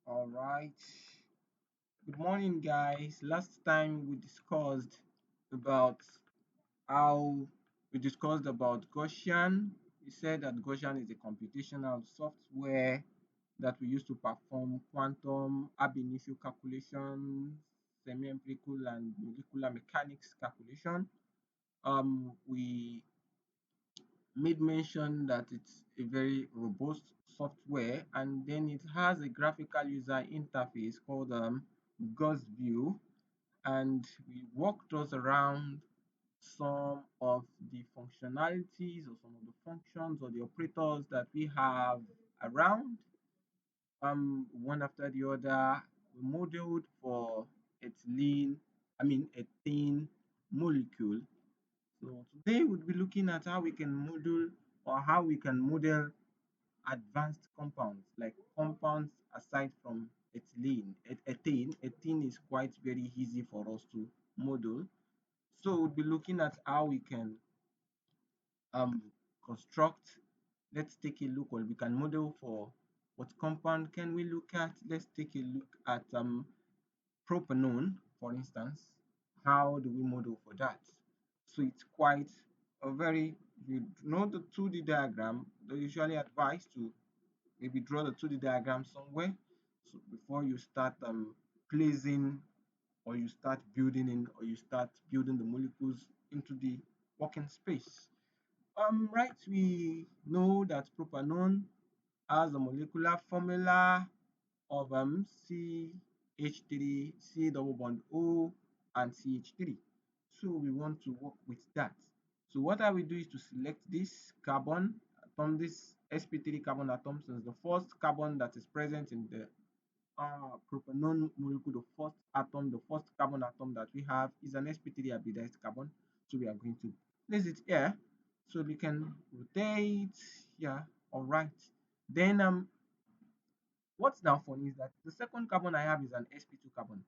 All right. Good morning, guys. Last time about how we discussed about Gaussian. We said that Gaussian is a computational software that we use to perform quantum ab initio calculations, semi-empirical and molecular mechanics calculation. We made mention that it's a very robust software, and then it has a graphical user interface called gaussview, and we walked us around some of the functionalities or some of the functions or the operators that we have around one after the other. We modeled for ethylene, a thin molecule. So today we'll be looking at how we can model or how we can model advanced compounds, like compounds aside from ethylene. Ethane is quite very easy for us to model. So we'll be looking at how we can construct. Let's take a look, or we can model for what compound can we look at. Let's take a look at propanone, for instance. How do we model for that? So it's quite a very, if you know the 2D diagram, they usually advise to maybe draw the 2D diagram somewhere. So before you start placing or you start building in or you start building the molecules into the working space. Right, we know that propanone has a molecular formula of CH3, C double bond O, and CH3. So we want to work with that. So what I will do is to select this carbon atom, this sp3 carbon atom, since the first carbon that is present in the propanone molecule, the first atom, the first carbon atom that we have is an sp3 hybridized carbon. So we are going to place it here. So we can rotate. Yeah, all right. Then what's now funny is that the second carbon I have is an sp2 carbon,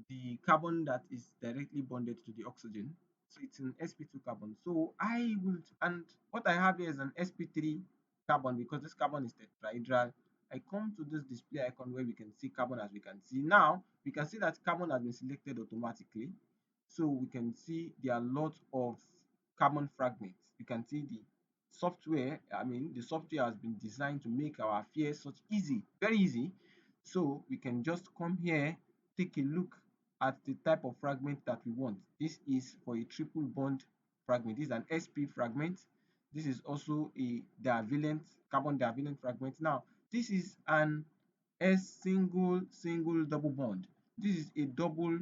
the carbon that is directly bonded to the oxygen. So it's an sp2 carbon. So I will, and what I have here is an sp3 carbon because this carbon is tetrahedral. I come to this display icon where we can see carbon. As we can see now, we can see that carbon has been selected automatically. So we can see there are lots of carbon fragments. You can see the software has been designed to make our affairs such easy, very easy. So we can just come here, take a look at the type of fragment that we want. This is for a triple bond fragment. This is an sp fragment. This is also a divalent, carbon divalent fragment. Now, this is an S single double bond. This is a double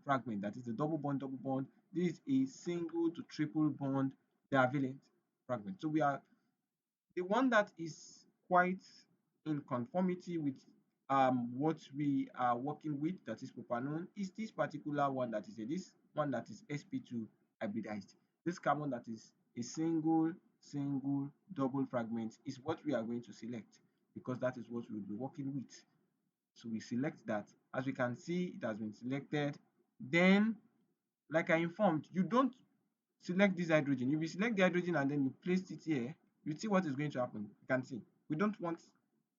fragment. That is a double bond. This is a single to triple bond divalent fragment. So we are the one that is quite in conformity with what we are working with, that is propanone, is this particular one that is this one that is sp2 hybridized. This carbon that is a single double fragment is what we are going to select because that is what we will be working with. So we select that. As we can see, it has been selected. Then, like I informed, you don't select this hydrogen. If you select the hydrogen and then you place it here, you see what is going to happen. You can see we don't want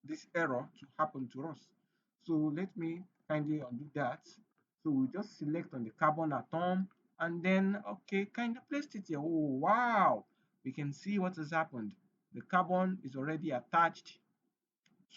this error to happen to us. So let me kindly undo that. So we just select on the carbon atom and then okay, kind of placed it here. Oh wow, we can see what has happened. The carbon is already attached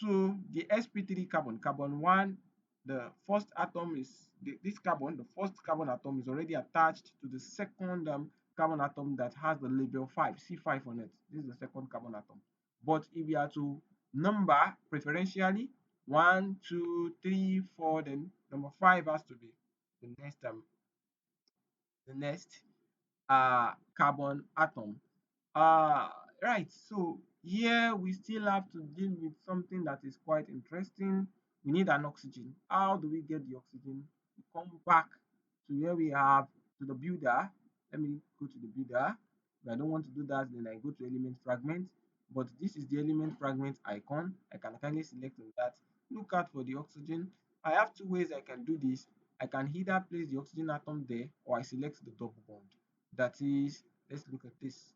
to the sp3 carbon, carbon 1. The first atom is this carbon, the first carbon atom is already attached to the second carbon atom that has the label 5, C5 on it. This is the second carbon atom. But if we are to number preferentially 1, 2, 3, 4, then number 5 has to be the next carbon atom. Right, so here we still have to deal with something that is quite interesting. We need an oxygen. How do we get the oxygen? We come back to where we have to the builder. Let me go to the builder. If I don't want to do that, then I go to element fragment. But this is the element fragment icon. I can kindly select on that. Look out for the oxygen. I have two ways I can do this. I can either place the oxygen atom there or I select the double bond. That is, let's look at this.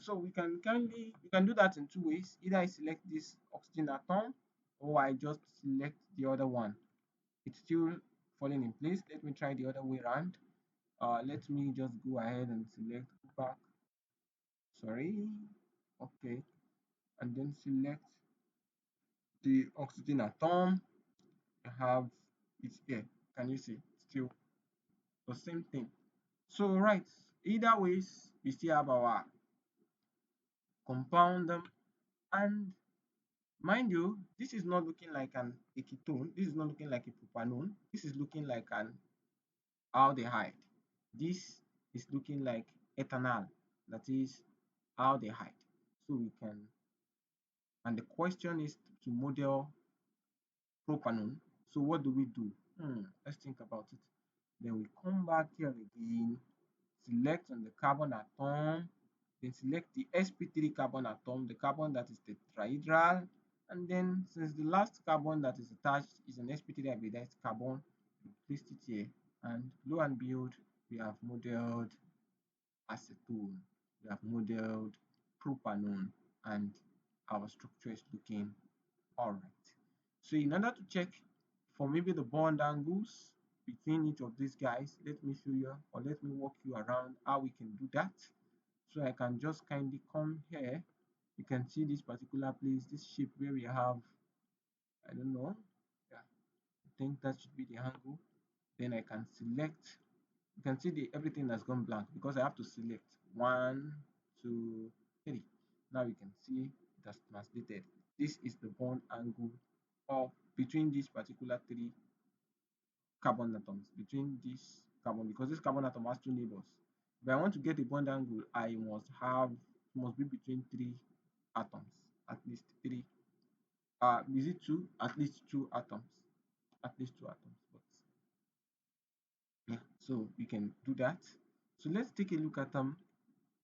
So we can do that in two ways. Either I select this oxygen atom or I just select the other one. It's still falling in place. Let me try the other way around. Let me just go ahead and select back. Sorry. Okay. And then select the oxygen atom. I have it here. Can you see? Still the same thing. So right, either ways, we still have our compound and mind you, this is not looking like an ketone. This is not looking like a propanone. This is looking like an aldehyde. This is looking like ethanol. That is aldehyde. So we can, and the question is to model propanone. So what do we do? Let's think about it. Then we come back here again, select on the carbon atom, then select the sp3 carbon atom, the carbon that is tetrahedral, and then since the last carbon that is attached is an sp3 hybridized carbon, we place it here, and lo and behold, we have modeled acetone, we have modeled propanone, and our structure is looking all right. So in order to check for maybe the bond angles between each of these guys, let me show you or let me walk you around how we can do that. So I can just kindly come here. You can see this particular place, this shape where we have, I don't know, yeah, I think that should be the angle. Then I can select, you can see the everything has gone blank because I have to select 1, 2, 3. Now you can see it has translated. This is the bond angle of between these particular three carbon atoms, between this carbon, because this carbon atom has two neighbors. If I want to get a bond angle, I must be between three atoms, at least three. Is it two? At least two atoms, at least two atoms. But yeah, so we can do that. So let's take a look at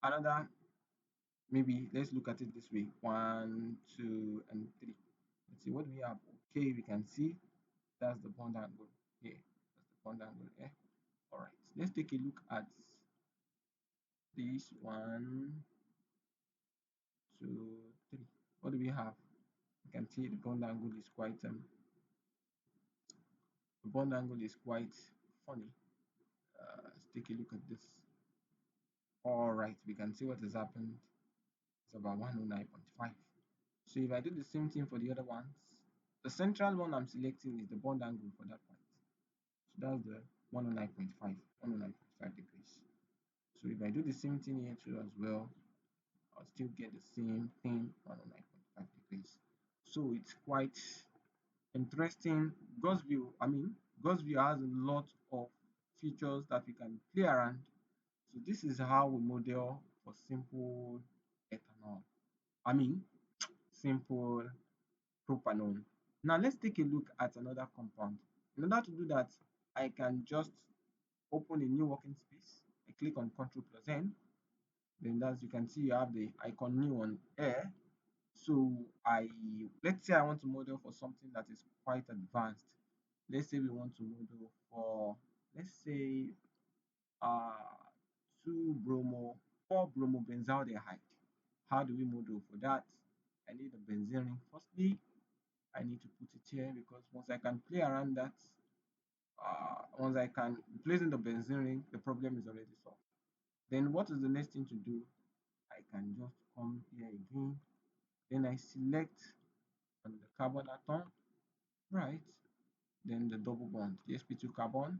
another. Maybe let's look at it this way: 1, 2, and 3. Let's see what we have. Okay, we can see that's the bond angle here. That's the bond angle here. All right, let's take a look at this 1, 2, 3. What do we have? You can see the bond angle is quite the bond angle is quite funny. Let's take a look at this. All right, we can see what has happened. It's about 109.5. So if I do the same thing for the other ones, the central one I'm selecting is the bond angle for that point. So that's the 109.5, 109.5 degrees. So if I do the same thing here too as well, I'll still get the same thing, 109.5 degrees. So it's quite interesting. Gaussview, Gaussview has a lot of features that we can play around. So this is how we model for simple ethanol. I mean, simple propanone. Now let's take a look at another compound. In order to do that, I can just open a new working space. I click on Ctrl plus N. Then as you can see, you have the icon new on air. So let's say I want to model for something that is quite advanced. Let's say we want to model for, let's say, uh 2 bromo 4 bromobenzaldehyde. How do we model for that? I need a benzene ring. Firstly, I need to put it here because once I can play around that, once I can place in the benzene ring, the problem is already solved. Then what is the next thing to do? I can just come here again. Then I select on the carbon atom, right? Then the double bond, the sp2 carbon.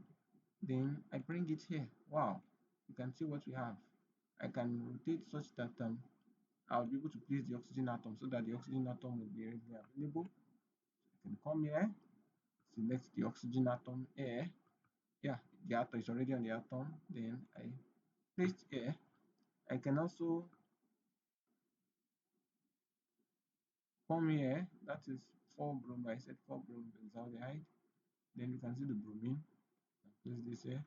Then I bring it here. Wow, you can see what we have. I can rotate such that I'll be able to place the oxygen atom so that the oxygen atom will be readily available. I can come here, select the oxygen atom here. Yeah, the atom is already on the atom. Then I place here. I can also come here. That is 4 bromine. I said 4 bromine benzaldehyde. Then you can see the bromine. I place this here.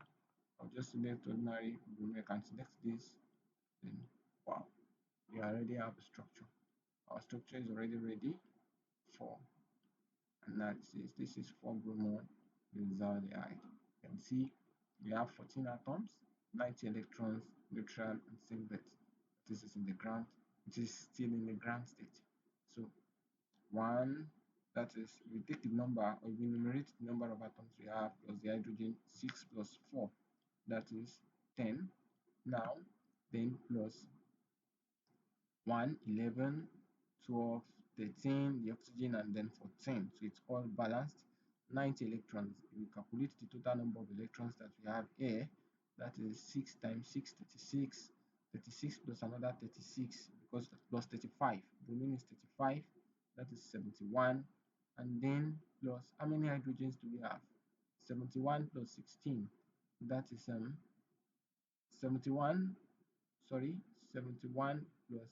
I'll just select ordinary bromine. I can select this. Then wow, we already have a structure. Our structure is already ready for analysis. This is 4 bromo benzaldehyde. You can see we have 14 atoms, 90 electrons, neutral and singlet. This is in the ground. it is still in the ground state. So 1, that is, we take the number or we enumerate the number of atoms we have plus the hydrogen. 6 plus 4, that is 10. Now, then plus 1, 11, 12, 13, the oxygen, and then 14. So it's all balanced. 90 electrons. If we calculate the total number of electrons that we have here, that is 6 times 6, 36. 36 plus another 36, because plus 35. Bromine is 35. That is 71. And then plus, how many hydrogens do we have? 71 plus 16. That is 71. Sorry, 71 plus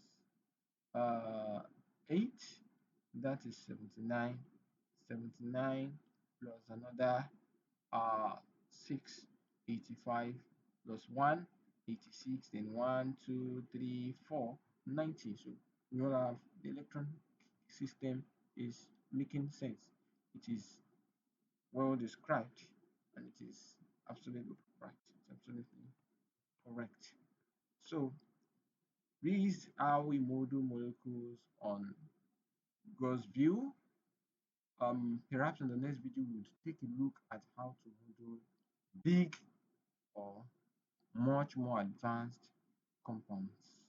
8, that is 79. 79 plus another 6, 85 plus 1, 86. Then 1, 2, 3, 4, 90. So we all have the electron system is making sense. It is well described, and it is absolutely right. It's absolutely correct. So this is how we model molecules on gaussview. Perhaps in the next video we would take a look at how to model big or much more advanced compounds.